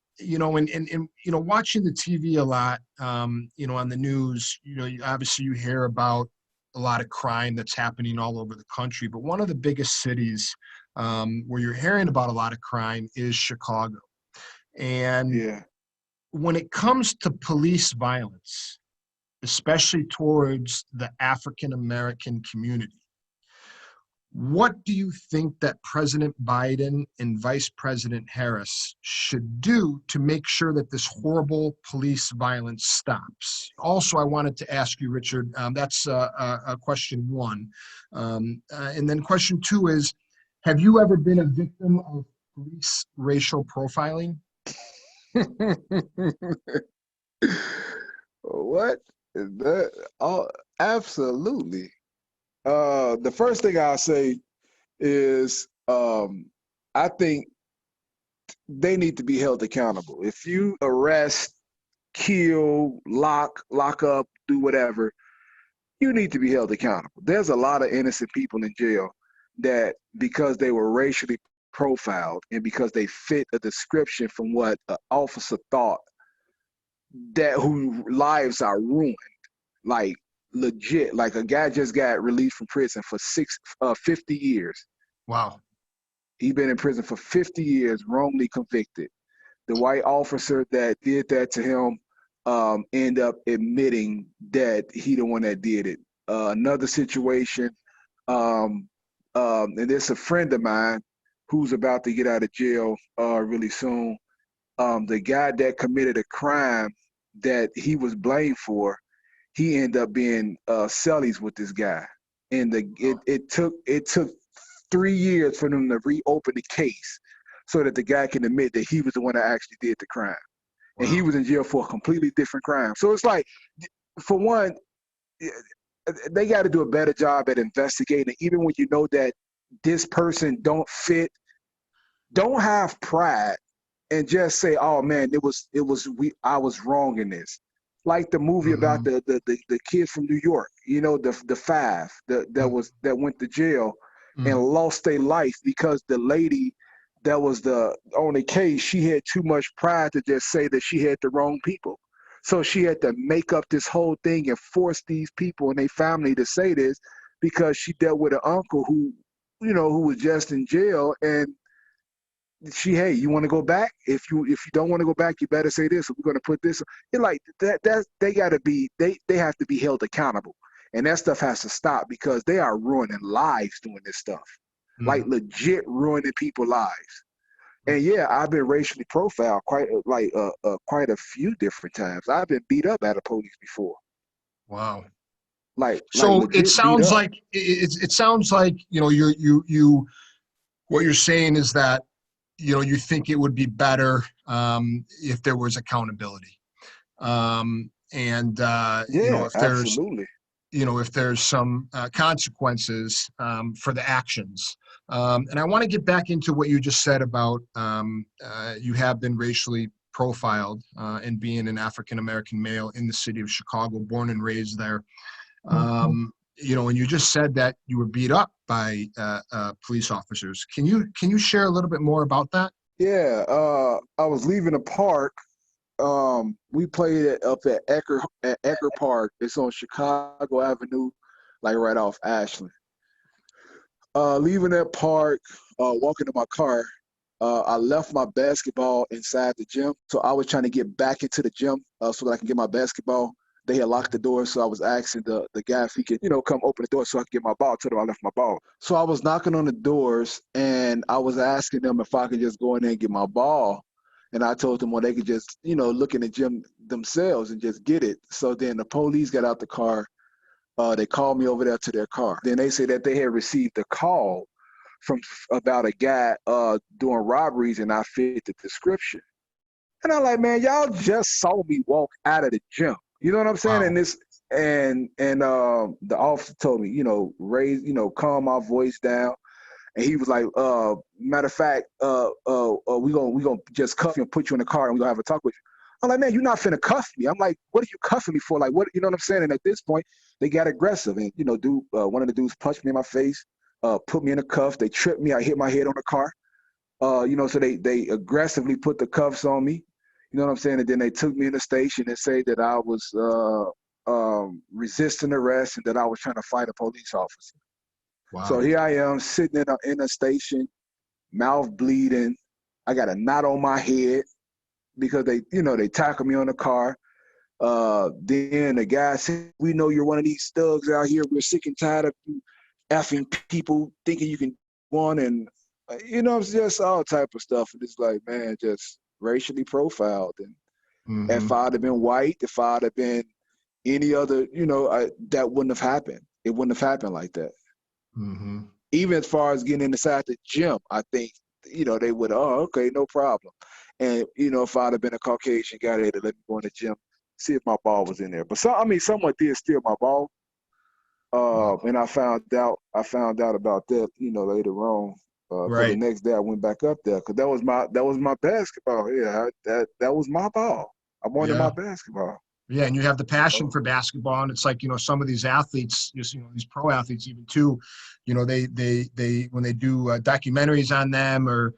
Speaker 1: watching the TV a lot, on the news, obviously you hear about a lot of crime that's happening all over the country, but one of the biggest cities where you're hearing about a lot of crime is Chicago. And
Speaker 2: Yeah.
Speaker 1: when it comes to police violence, especially towards the African American community, what do you think that President Biden and Vice President Harris should do to make sure that this horrible police violence stops? Also, I wanted to ask you, Richard, that's question one. And then question two is, have you ever been a victim of police racial profiling?
Speaker 2: What is that? Oh, absolutely. The first thing I'll say is, I think they need to be held accountable. If you arrest, kill, lock up, do whatever, you need to be held accountable. There's a lot of innocent people in jail that, because they were racially profiled and because they fit a description from what an officer thought, that who lives are ruined, like legit. Like a guy just got released from prison for 50 years.
Speaker 1: Wow.
Speaker 2: He been in prison for 50 years, wrongly convicted. The white officer that did that to him end up admitting that he the one that did it. Another situation, um, and there's a friend of mine who's about to get out of jail really soon. The guy that committed a crime that he was blamed for, he ended up being cellies with this guy, and it took 3 years for them to reopen the case so that the guy can admit that he was the one that actually did the crime. and he
Speaker 1: Wow.
Speaker 2: was in jail for a completely different crime. So it's like, for one, they got to do a better job at investigating. Even when you know that this person don't fit, don't have pride and just say, "Oh man, I was wrong in this." Like the movie about
Speaker 1: Mm-hmm.
Speaker 2: the kids from New York, the five that went to jail and
Speaker 1: Mm-hmm.
Speaker 2: lost their life because the lady that was the on the case, she had too much pride to just say that she had the wrong people. So she had to make up this whole thing and force these people and their family to say this because she dealt with an uncle who was just in jail, and hey, you want to go back? If you don't want to go back, you better say this. We're going to put this. You're like that. They got to be. They have to be held accountable, and that stuff has to stop because they are ruining lives doing this stuff, like
Speaker 1: Mm-hmm.
Speaker 2: legit ruining people's lives. And yeah, I've been racially profiled quite a few different times. I've been beat up at the police before,
Speaker 1: Wow.
Speaker 2: like
Speaker 1: So it
Speaker 2: legit beat
Speaker 1: sounds
Speaker 2: up.
Speaker 1: like it sounds like you what you're saying is that you think it would be better if there was accountability, and
Speaker 2: Yeah,
Speaker 1: if there's
Speaker 2: absolutely.
Speaker 1: if there's some consequences for the actions. And I want to get back into what you just said about you have been racially profiled and being an African American male in the city of Chicago, born and raised there. And you just said that you were beat up by police officers. Can you share a little bit more about that?
Speaker 2: Yeah, I was leaving a park. We played it up at Ecker Park. It's on Chicago Avenue, like right off Ashland. Leaving that park, walking to my car. I left my basketball inside the gym, so I was trying to get back into the gym so that I can get my basketball. They had locked the door, so I was asking the guy if he could, come open the door so I could get my ball. I told him I left my ball. So I was knocking on the doors, and I was asking them if I could just go in there and get my ball. And I told them, well, they could just, look in the gym themselves and just get it. So then the police got out the car. They called me over there to their car. Then they said that they had received a call from about a guy doing robberies, and I fit the description. And I'm like, man, y'all just saw me walk out of the gym. You know what I'm saying?
Speaker 1: Wow.
Speaker 2: And the officer told me, calm my voice down. And he was like, matter of fact, we gonna just cuff you and put you in the car and we gonna have a talk with you. I'm like, man, you're not finna cuff me. I'm like, what are you cuffing me for? Like, what? You know what I'm saying? And at this point, they got aggressive, and one of the dudes punched me in my face, put me in a cuff. They tripped me. I hit my head on the car. So they aggressively put the cuffs on me. You know what I'm saying? And then they took me in the station and said that I was resisting arrest and that I was trying to fight a police officer. So
Speaker 1: Wow.
Speaker 2: here I am sitting in a station, mouth bleeding. I got a knot on my head because they tackled me on the car. Then the guy said, "We know you're one of these thugs out here. We're sick and tired of you effing people thinking you can one." And it's just all type of stuff. And it's like, man, just racially profiled. And if
Speaker 1: Mm-hmm.
Speaker 2: I'd have been white, if I'd have been any other, that wouldn't have happened. It wouldn't have happened like that.
Speaker 1: Mm-hmm.
Speaker 2: Even as far as getting inside the gym, I think, they would, oh, okay, no problem. And, if I'd have been a Caucasian guy, they'd have let me go in the gym, see if my ball was in there. But someone did steal my ball.
Speaker 1: Wow.
Speaker 2: And I found out about that, later on. Because the
Speaker 1: Right.
Speaker 2: next day I went back up there because that was my basketball. Yeah, that was my ball. I wanted my
Speaker 1: Yeah.
Speaker 2: basketball.
Speaker 1: Yeah, and you have the passion
Speaker 2: Oh,
Speaker 1: for basketball, and it's like some of these athletes, just these pro athletes, even too, they when they do documentaries on them or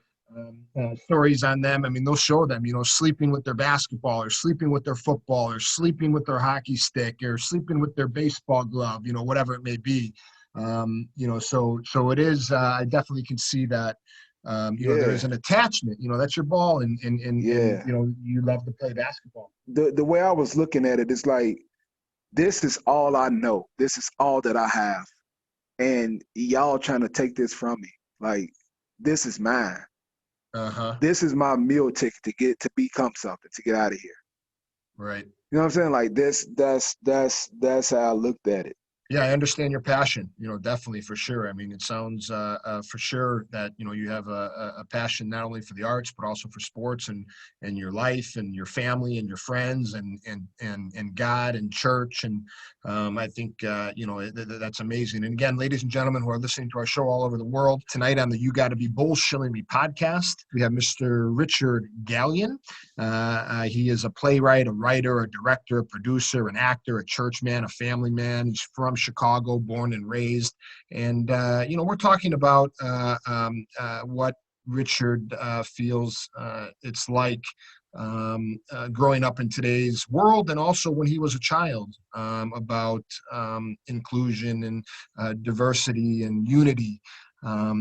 Speaker 1: stories on them. I mean, they'll show them, sleeping with their basketball, or sleeping with their football, or sleeping with their hockey stick, or sleeping with their baseball glove, whatever it may be. So it is. I definitely can see that. There is
Speaker 2: yeah,
Speaker 1: an attachment. That's your ball, and
Speaker 2: yeah.
Speaker 1: you love to play basketball.
Speaker 2: The way I was looking at it is like, this is all I know. This is all that I have. And y'all trying to take this from me. Like, this is mine.
Speaker 1: Uh huh.
Speaker 2: This is my meal ticket to become something, to get out of here.
Speaker 1: Right.
Speaker 2: You know what I'm saying? Like, that's how I looked at it.
Speaker 1: Yeah, I understand your passion, definitely for sure. I mean, it sounds for sure that, you have a passion not only for the arts, but also for sports and your life and your family and your friends and God and church. And I think, that's amazing. And again, ladies and gentlemen who are listening to our show all over the world, tonight on the You Gotta Be Bullshilling Me podcast, we have Mr. Richard Gallion. He is a playwright, a writer, a director, a producer, an actor, a church man, a family man. He's from Chicago, born and raised. And, we're talking about what Richard feels it's like growing up in today's world, and also when he was a child, about inclusion and diversity and unity. How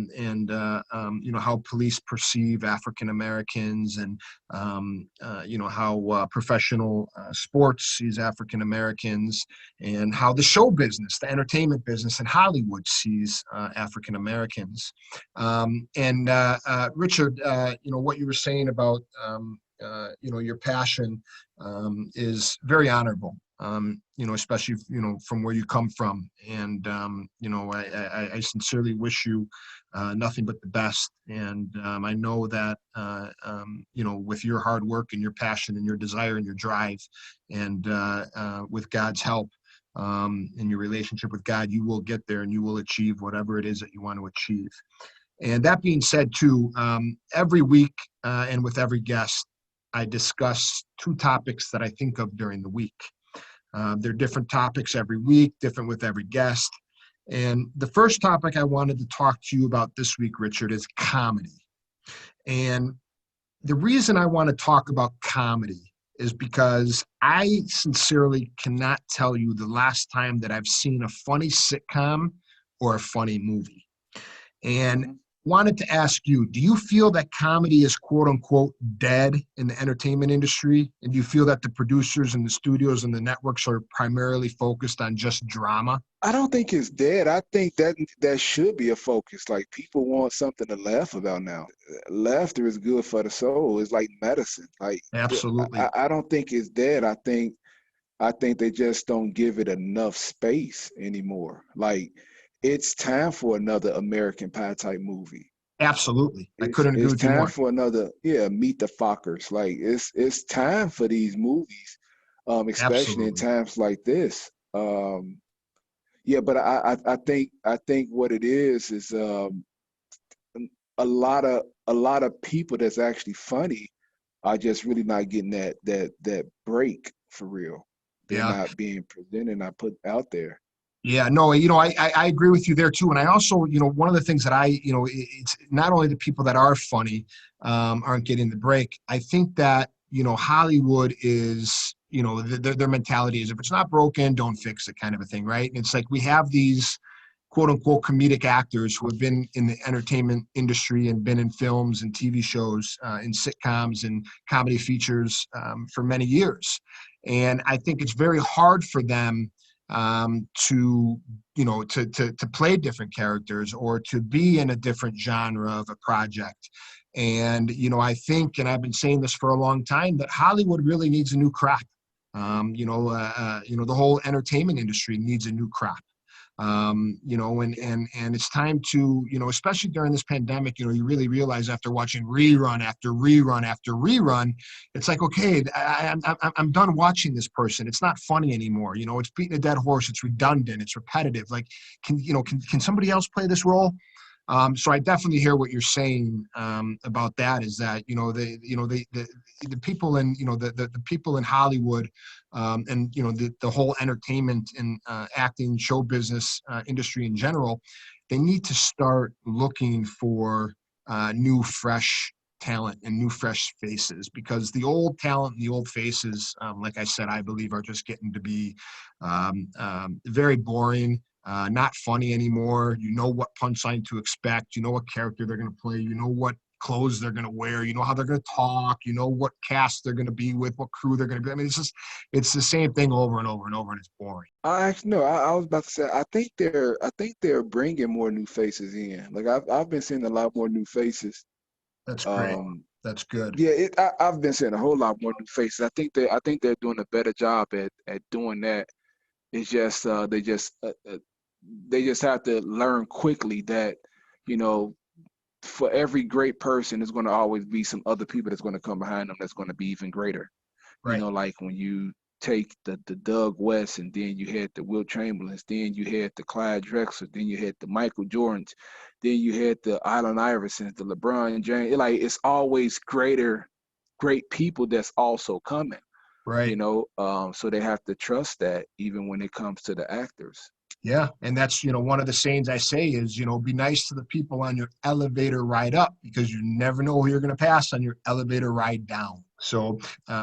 Speaker 1: police perceive African Americans, and how professional sports sees African Americans, and how the show business, the entertainment business in Hollywood sees African Americans. Richard, what you were saying about your passion is very honorable. Especially, from where you come from. And, I sincerely wish you nothing but the best. And I know that, with your hard work and your passion and your desire and your drive, and with God's help, in your relationship with God, you will get there and you will achieve whatever it is that you want to achieve. And that being said, too, every week and with every guest, I discuss two topics that I think of during the week. They're different topics every week, different with every guest. And the first topic I wanted to talk to you about this week, Richard, is comedy. And the reason I want to talk about comedy is because I sincerely cannot tell you the last time that I've seen a funny sitcom or a funny movie. And wanted to ask you, do you feel that comedy is quote unquote dead in the entertainment industry? And do you feel that the producers and the studios and the networks are primarily focused on just drama?
Speaker 2: I don't think it's dead. I think that should be a focus. Like, people want something to laugh about now. Laughter is good for the soul. It's like medicine. Like,
Speaker 1: Absolutely.
Speaker 2: I don't think it's dead. I think they just don't give it enough space anymore. Like, it's time for another American Pie type movie.
Speaker 1: Absolutely. I couldn't agree
Speaker 2: It's
Speaker 1: with you
Speaker 2: time
Speaker 1: more.
Speaker 2: for another, Meet the Fockers. Like, it's time for these movies, especially in
Speaker 1: Absolutely.
Speaker 2: times like this. But I think what it is a lot of people that's actually funny are just really not getting that break for real. They're
Speaker 1: Yeah.
Speaker 2: not being presented, not put out there.
Speaker 1: Yeah, no, I agree with you there too. And I also, one of the things that it's not only the people that are funny aren't getting the break. I think that, Hollywood is, their mentality is, if it's not broken, don't fix it, kind of a thing, right? And it's like we have these quote unquote comedic actors who have been in the entertainment industry and been in films and TV shows, in sitcoms and comedy features for many years. And I think it's very hard for them to play different characters or to be in a different genre of a project. And I think, and I've been saying this for a long time, that Hollywood really needs a new crop. The whole entertainment industry needs a new crop. And it's time to, especially during this pandemic, you really realize after watching rerun after rerun after rerun, it's like, okay, I'm done watching this person. It's not funny anymore. It's beating a dead horse. It's redundant. It's repetitive. Like, can somebody else play this role? So I definitely hear what you're saying about that. Is that the people in the people in Hollywood, and the whole entertainment and acting show business industry in general, they need to start looking for new fresh talent and new fresh faces, because the old talent and the old faces, like I said, I believe are just getting to be very boring. Not funny anymore. You know what punchline to expect. You know what character they're going to play. You know what clothes they're going to wear. You know how they're going to talk. You know what cast they're going to be with, what crew they're going to be. I mean, it's the same thing over and over and over, and it's boring.
Speaker 2: I actually no, I was about to say I think they're bringing more new faces in. Like, I've been seeing a lot more new faces.
Speaker 1: That's great.
Speaker 2: Um,
Speaker 1: That's good.
Speaker 2: yeah, I've been seeing a whole lot more new faces. I think they're doing a better job at doing that. It's just they just have to learn quickly that, you know, for every great person, there's going to always be some other people that's going to come behind them that's going to be even greater. You
Speaker 1: Right.
Speaker 2: know, like when you take the Doug West, and then you had the Wilt Chamberlains, then you had the Clyde Drexler, then you had the Michael Jordans, then you had the Allen Iversons, the LeBron James. Like, it's always great people that's also coming. You
Speaker 1: Right.
Speaker 2: know, so they have to trust that even when it comes to the actors.
Speaker 1: Yeah. And that's, one of the sayings I say is, be nice to the people on your elevator ride up, because you never know who you're going to pass on your elevator ride down. So,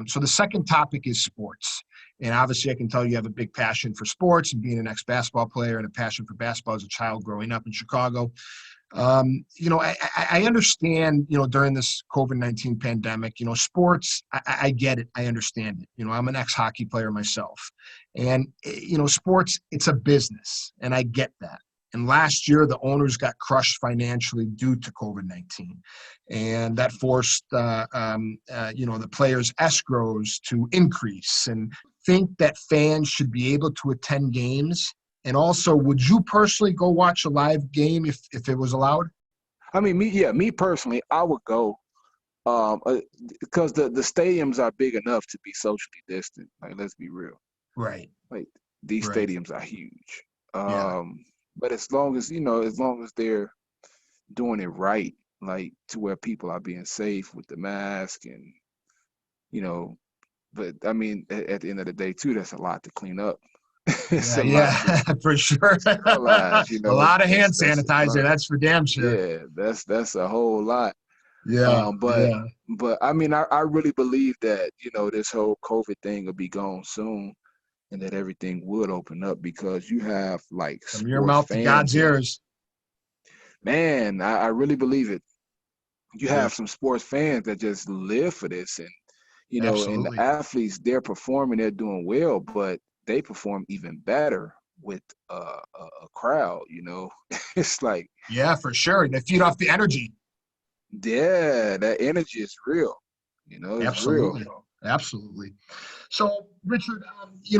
Speaker 1: so the second topic is sports. And obviously I can tell you have a big passion for sports and being an ex-basketball player, and a passion for basketball as a child growing up in Chicago. I understand, during this COVID-19 pandemic, sports, I get it. I understand it. I'm an ex-hockey player myself, and, sports, it's a business, and I get that. And last year, the owners got crushed financially due to COVID-19, and that forced, the players' escrows to increase. And think that fans should be able to attend games. And also, would you personally go watch a live game if it was allowed?
Speaker 2: I mean, me personally, I would go, because the stadiums are big enough to be socially distant. Like, let's be real.
Speaker 1: Right.
Speaker 2: Like, these
Speaker 1: Right.
Speaker 2: stadiums are huge.
Speaker 1: Yeah.
Speaker 2: But as long as they're doing it right, like to where people are being safe with the mask, and, but I mean, at the end of the day too, that's a lot to clean up. It's
Speaker 1: Yeah.
Speaker 2: a lot
Speaker 1: Yeah. For sure.
Speaker 2: to sterilize,
Speaker 1: A lot of hand
Speaker 2: that's a
Speaker 1: sanitizer.
Speaker 2: lot.
Speaker 1: That's for damn sure.
Speaker 2: Yeah, that's a whole lot.
Speaker 1: Yeah.
Speaker 2: But
Speaker 1: Yeah.
Speaker 2: I mean, I really believe that, this whole COVID thing will be gone soon, and that everything would open up, because you have like
Speaker 1: From your
Speaker 2: sports
Speaker 1: mouth to God's
Speaker 2: fans that,
Speaker 1: ears.
Speaker 2: man, I really believe it. You
Speaker 1: Yeah.
Speaker 2: have some sports fans that just live for this, and, and the
Speaker 1: Absolutely.
Speaker 2: athletes, they're performing, they're doing well, but they perform even better with a crowd. It's like,
Speaker 1: Yeah, for sure. They feed off the energy.
Speaker 2: yeah, that energy is real. It's real.
Speaker 1: Absolutely. Absolutely. So, Richard,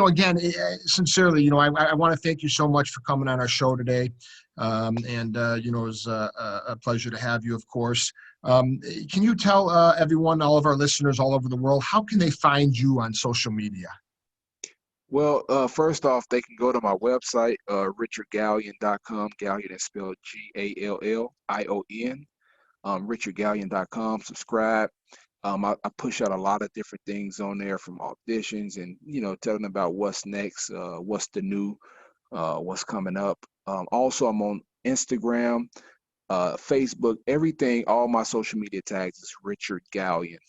Speaker 1: again, sincerely, I want to thank you so much for coming on our show today. And it was a pleasure to have you, of course. Can you tell everyone, all of our listeners all over the world, how can they find you on social media?
Speaker 2: Well, first off, they can go to my website, richardgallion.com. Gallion is spelled Gallion. Richardgallion.com. Subscribe. I push out a lot of different things on there, from auditions, and, telling them about what's next, what's the new, what's coming up. Also, I'm on Instagram, Facebook, everything. All my social media tags is Richard Gallion.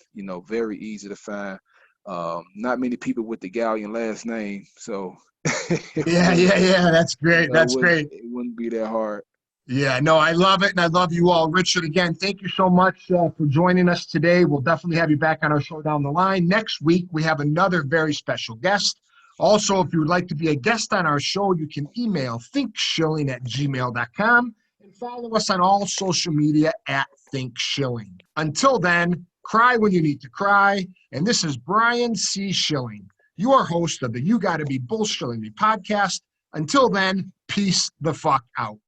Speaker 2: Very easy to find. Not many people with the Gallion last name, so it
Speaker 1: Yeah,
Speaker 2: wouldn't,
Speaker 1: yeah, yeah. That's great. That's great.
Speaker 2: it wouldn't be that hard.
Speaker 1: Yeah, no, I love it, and I love you all. Richard, again, thank you so much for joining us today. We'll definitely have you back on our show down the line. Next week, we have another very special guest. Also, if you would like to be a guest on our show, you can email thinkschilling@gmail.com and follow us on all social media @thinkschilling. Until then, cry when you need to cry. And this is Brian C. Schilling, your host of the You Gotta Be Bullshilling Me podcast. Until then, peace the fuck out.